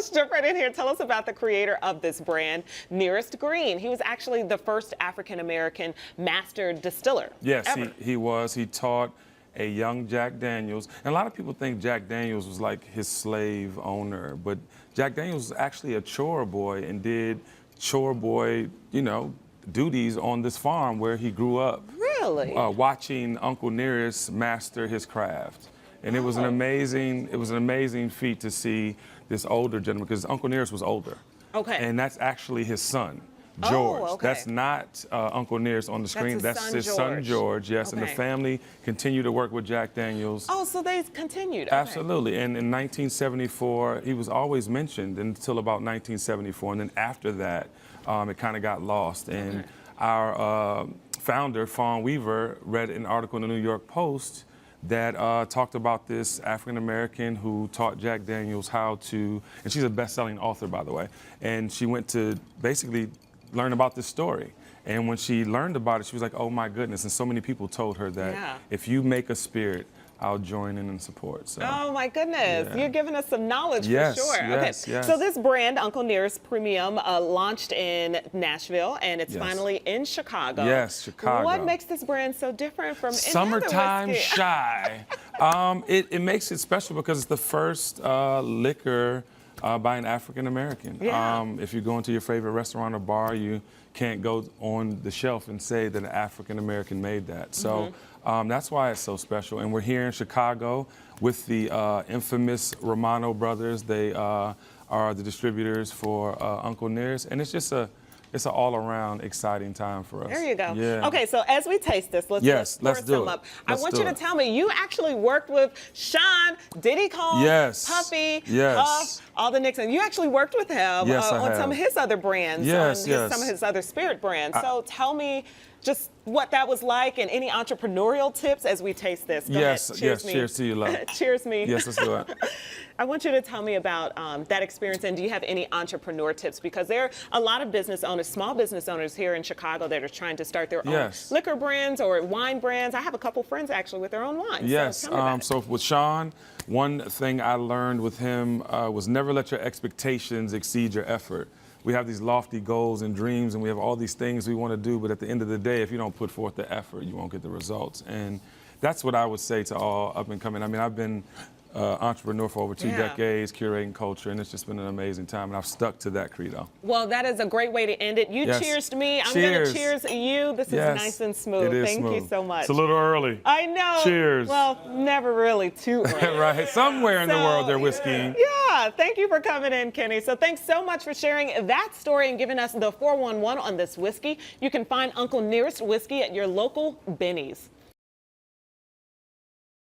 let's jump right in here. Tell us about the creator of this brand, Nearest Green. He was actually the first African-American master distiller. Yes, ever. he was. He taught a young Jack Daniels. And a lot of people think Jack Daniels was like his slave owner, but Jack Daniels was actually a chore boy and did chore boy, duties on this farm where he grew up. Really? Watching Uncle Nearest master his craft. And it was an amazing feat to see this older gentleman, because Uncle Nearest was older. Okay. And that's actually his son, George. Oh, okay. That's not Uncle Nearest on the screen. That's his son, George. Yes, Okay. and the family continued to work with Jack Daniels. Oh, so they continued. Okay. Absolutely. And in 1974, he was always mentioned until about 1974. And then after that, it kind of got lost. And our founder, Fawn Weaver, read an article in the New York Post that talked about this African-American who taught Jack Daniels how to, and she's a best-selling author, by the way, and she went to basically learn about this story. And when she learned about it, she was like, oh my goodness, and so many people told her that if you make a spirit, I'll join in and support. So. Oh my goodness, you're giving us some knowledge for sure. Yes, okay. yes. So this brand, Uncle Nearest Premium, launched in Nashville, and it's finally in Chicago. Yes, Chicago. What makes this brand so different from Summertime any other whiskey? Shy? It makes it special because it's the first liquor by an African American. Yeah. If you go into your favorite restaurant or bar, you can't go on the shelf and say that an African American made that. So that's why it's so special. And we're here in Chicago with the infamous Romano brothers. They are the distributors for Uncle Nearest, and it's just it's an all-around exciting time for us. There you go. Yeah. Okay, so as we taste this, let's pour do some it. up. I want you to tell me, you actually worked with Sean, Diddy Cole, Puffy, Puff, all the Nixon. You actually worked with him on some of his other brands, some of his other spirit brands. So tell me just what that was like and any entrepreneurial tips as we taste this. Go ahead. Cheers me. Cheers to you, love. Cheers me. Yes, let's do it. I want you to tell me about that experience, and do you have any entrepreneur tips? Because there are a lot of business owners, small business owners here in Chicago that are trying to start their own liquor brands or wine brands. I have a couple friends actually with their own wines. Yes, so with Sean, one thing I learned with him was never let your expectations exceed your effort. We have these lofty goals and dreams, and we have all these things we want to do, but at the end of the day, if you don't put forth the effort, you won't get the results. And that's what I would say to all up and coming. I mean, I've been entrepreneur for over 2 decades, curating culture, and it's just been an amazing time, and I've stuck to that credo. Well, that is a great way to end it. You cheersed me. I'm going to cheers you. This is nice and smooth. It is Thank you so much. It's a little early. I know. Cheers. Well, never really too early. Right. Somewhere in the world they're whiskeying. Yeah. Thank you for coming in, Kenny. So thanks so much for sharing that story and giving us the 411 on this whiskey. You can find Uncle Nearest Whiskey at your local Binny's.